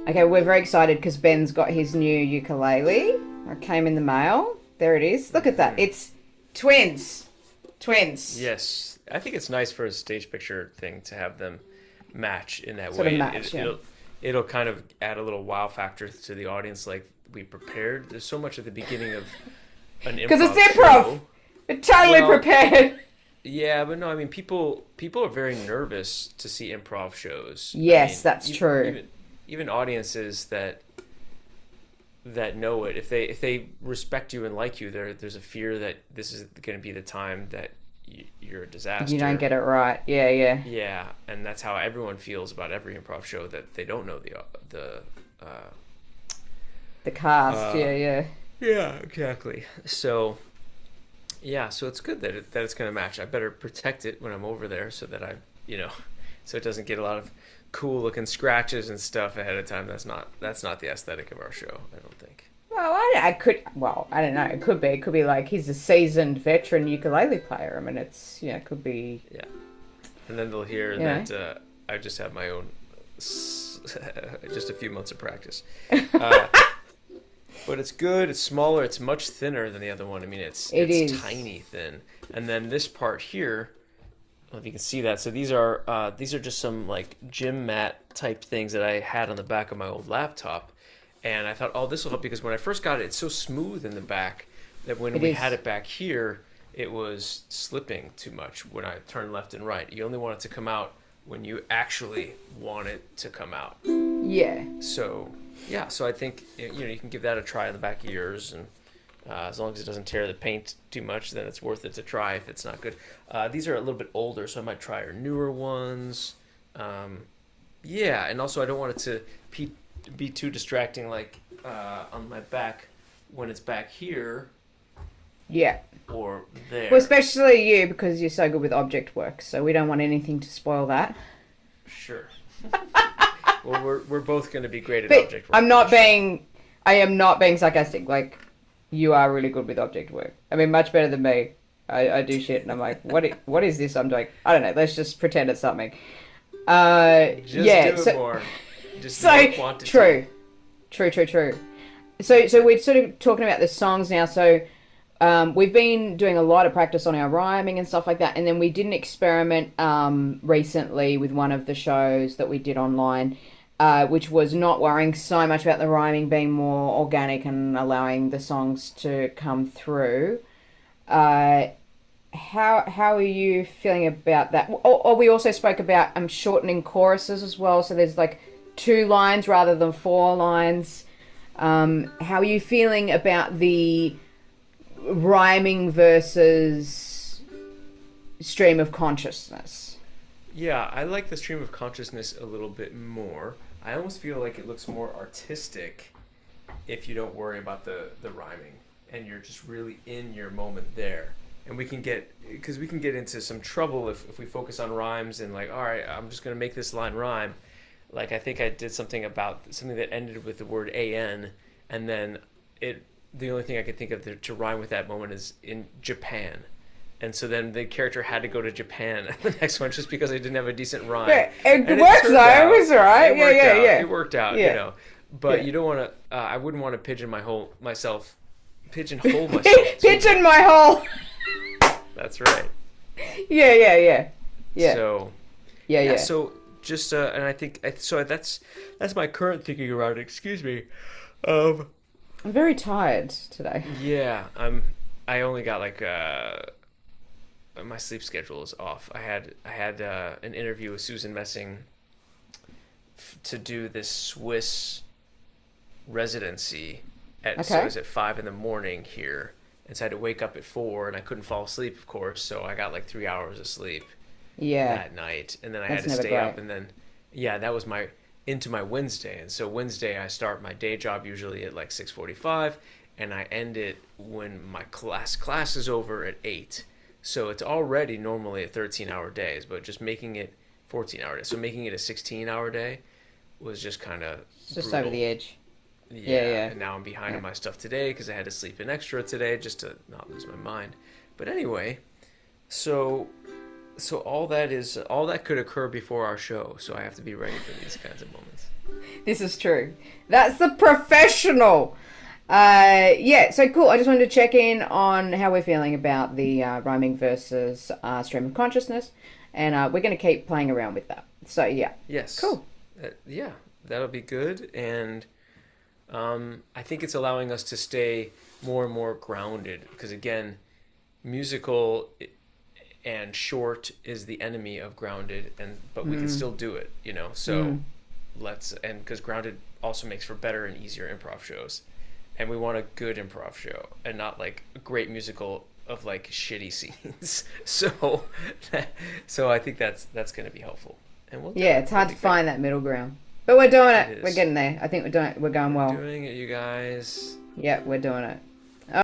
Okay, we're very excited because Ben's got his new ukulele. It came in the mail. There it is. Look at that. It's twins. Twins. Yes, I think it's nice for a stage picture thing to have them match in that Sort of way. match, yeah. It'll kind of add a little wow factor to the audience. Like we prepared. There's so much at the beginning of an Because it's improv improv. show. We're totally Well, prepared. yeah, but no, I mean people are very nervous to see improv shows. I Yes, mean, that's true. even audiences that know it, if they respect you and like you, there's a fear that this is going to be the time that you're a disaster. You don't get it right. Yeah, yeah. Yeah, and that's how everyone feels about every improv show, that they don't know The cast. uh, Yeah, yeah. yeah, exactly. So yeah, so it's good that it's going to match. I better protect it when I'm over there so that so it doesn't get a lot of cool looking scratches and stuff ahead of time. That's not the aesthetic of our show, I don't think. Well, I don't know. It could be. It could be like he's a seasoned veteran ukulele player. I mean, it could be. Yeah, and then they'll hear Yeah. that I just have my own, just a few months of practice. Uh, but it's good. It's smaller. It's much thinner than the other one. I mean, it's is. tiny thin. And then this part here, I don't know if you can see that. So these are just some like gym mat type things that I had on the back of my old laptop. And I thought, oh, this will help, because when I first got it, it's so smooth in the back that when we had it back here, it was slipping too much when I turned left and right. You only want it to come out when you actually want it to come out. Yeah. So, yeah, so I think, you can give that a try on the back of yours, and as long as it doesn't tear the paint too much, then it's worth it to try if it's not good. These are a little bit older, so I might try our newer ones. Yeah, and also I don't want it to be too distracting, like on my back when it's back here Yeah. or there. Well, especially you, because you're so good with object work, so we don't want anything to spoil that. Sure. Well, we're both going to be great at But object work. I am not being sarcastic. Like, you are really good with object work. I mean, much better than me. I do shit, and I'm like, what is this? I'm like, I don't know. Let's just pretend it's something. Just Yeah. do it So, more. Just so more quantity. true. So we're sort of talking about the songs now. So we've been doing a lot of practice on our rhyming and stuff like that, and then we did an experiment recently with one of the shows that we did online, which was not worrying so much about the rhyming, being more organic and allowing the songs to come through. How are you feeling about that? Or we also spoke about shortening choruses as well. So there's like 2 lines rather than 4 lines. How are you feeling about the rhyming versus stream of consciousness? Yeah, I like the stream of consciousness a little bit more. I almost feel like it looks more artistic if you don't worry about the rhyming and you're just really in your moment there. And we can get into some trouble if we focus on rhymes and like, all right, I'm just going to make this line rhyme. Like, I think I did something that ended with the word an, and then the only thing I could think of to rhyme with that moment is in Japan. And so then the character had to go to Japan the next one just because I didn't have a decent rhyme. Yeah, And it works though. out. It was alright. Yeah. It worked out, Yeah. But Yeah. you don't want to. I wouldn't want to pigeonhole myself. Too Pigeon my hole. That's right. Yeah. So Yeah. So just and I think so that's my current thinking around it. Excuse me. I'm very tired today. Yeah, I only got like my sleep schedule is off. I had an interview with Susan Messing to do this Swiss residency so it was at 5 a.m. here, and so I had to wake up at 4, and I couldn't fall asleep, of course, so I got like 3 hours of sleep that night, and then I had to stay up, and then that was into my Wednesday. And so Wednesday I start my day job usually at like 6:45, and I end it when my class is over at 8. So it's already normally a 13-hour day, but just making it 14-hour days. So making it a 16-hour day was just kind of Just over the edge. Yeah. And now I'm behind on my stuff today because I had to sleep in extra today just to not lose my mind. But anyway, so So all that could occur before our show. So I have to be ready for these kinds of moments. This is true. That's the professional. Yeah, so cool. I just wanted to check in on how we're feeling about the rhyming versus stream of consciousness, and we're going to keep playing around with that. So yeah, Yes. cool. Yeah, that'll be good. And I think it's allowing us to stay more and more grounded because again, musical and short is the enemy of grounded, but we can still do it, you know. So because grounded also makes for better and easier improv shows, and we want a good improv show and not like a great musical of like shitty scenes. So I think that's going to be helpful. And it's hard to find that middle ground, but we're doing it. We're getting there. I think we're going well. Doing it, you guys. Yeah, we're doing it.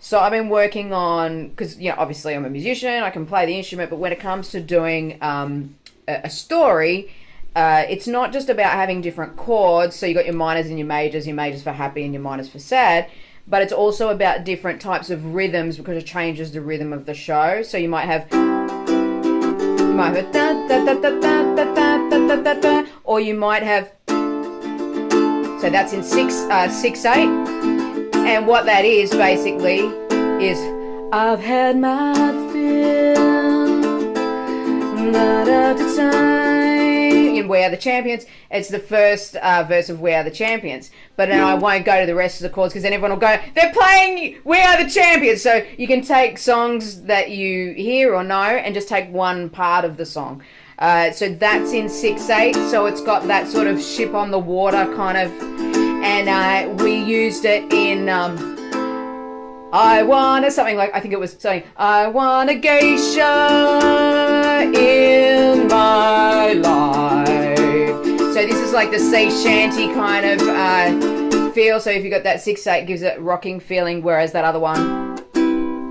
So I've been working on, because obviously I'm a musician, I can play the instrument, but when it comes to doing a story, it's not just about having different chords. So you got your minors and your majors for happy and your minors for sad, but it's also about different types of rhythms because it changes the rhythm of the show. So you might have da da da da da da da da da da, or you might have. So that's in 6/8. And what that is basically is I've had my fill in We Are the Champions. It's the first verse of We Are the Champions. But then I won't go to the rest of the chords because then everyone will go, they're playing We Are the Champions. So you can take songs that you hear or know and just take one part of the song. So that's in 6/8. So it's got that sort of ship on the water kind of. And we used it in I want a geisha in my life. So this is like the sea shanty kind of feel. So if you got that 6/8, gives it rocking feeling, whereas that other one, you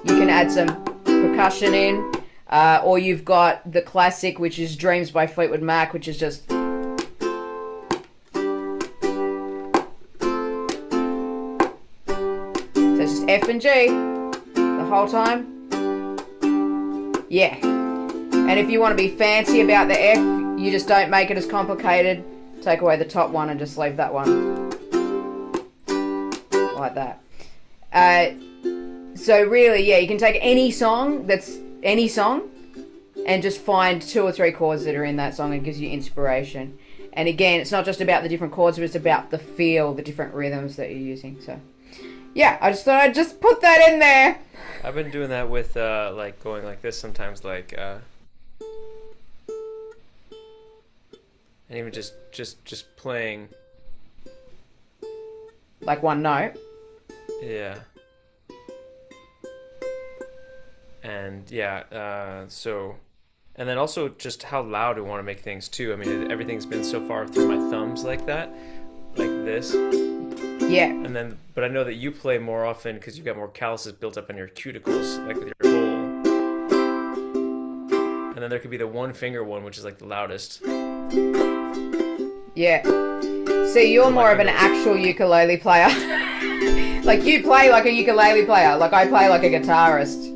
can add some percussion in. Or you've got the classic, which is Dreams by Fleetwood Mac, which is just... F and G the whole time. Yeah. And if you want to be fancy about the F, you just don't make it as complicated. Take away the top one and just leave that one. Like that. So really, yeah, you can take any song and just find 2 or 3 chords that are in that song and it gives you inspiration. And again, it's not just about the different chords, but it's about the feel, the different rhythms that you're using. So yeah, I just thought I'd just put that in there. I've been doing that with like going like this sometimes, like and even just playing like one note. Yeah. And yeah, so and then also just how loud we want to make things too. I mean, everything's been so far through my thumbs like that, like this. Yeah. And then, but I know that you play more often because you've got more calluses built up in your cuticles, like with your bowl. And then there could be the one finger one, which is like the loudest. Yeah. So you're more of an actual ukulele player. Like you play like a ukulele player. Like I play like a guitarist.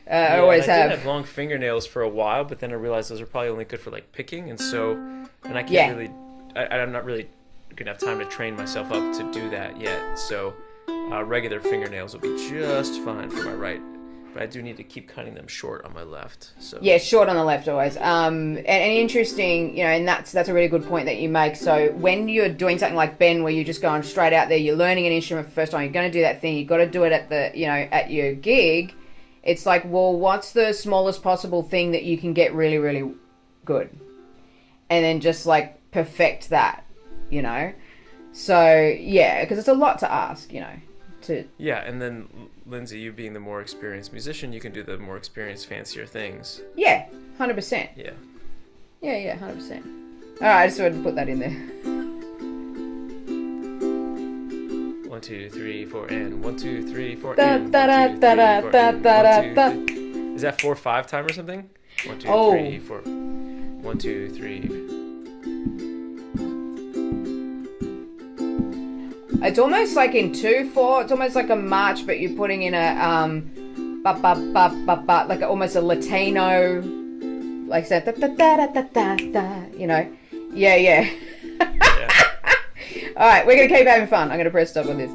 I always have. I did have long fingernails for a while, but then I realized those are probably only good for like picking, and so, and I can't really, I'm not really gonna have time to train myself up to do that yet. So regular fingernails will be just fine for my right, but I do need to keep cutting them short on my left. So yeah, short on the left always. And interesting, and that's a really good point that you make. So when you're doing something like Ben, where you're just going straight out there, you're learning an instrument for the first time, you're going to do that thing, you've got to do it at the at your gig. It's like, well, what's the smallest possible thing that you can get really, really good, and then just like perfect that. So yeah, because it's a lot to ask, to and then Lindsay, you being the more experienced musician, you can do the more experienced, fancier things. 100%. Yeah 100%. All right, I just wanted to put that in there. 1 2 3 4 and 1 2 3 4 da, and da, da, 1 2 da, 3 4 da, and da, 1 da, 2 3. Is that 4/5 time or something? 1 2 3 4 1 2 3. It's almost like in 2/4. It's almost like a march, but you're putting in a like almost a Latino like say da da da da da da. You know, yeah. Yeah. All right, we're gonna keep having fun. I'm gonna press stop on this.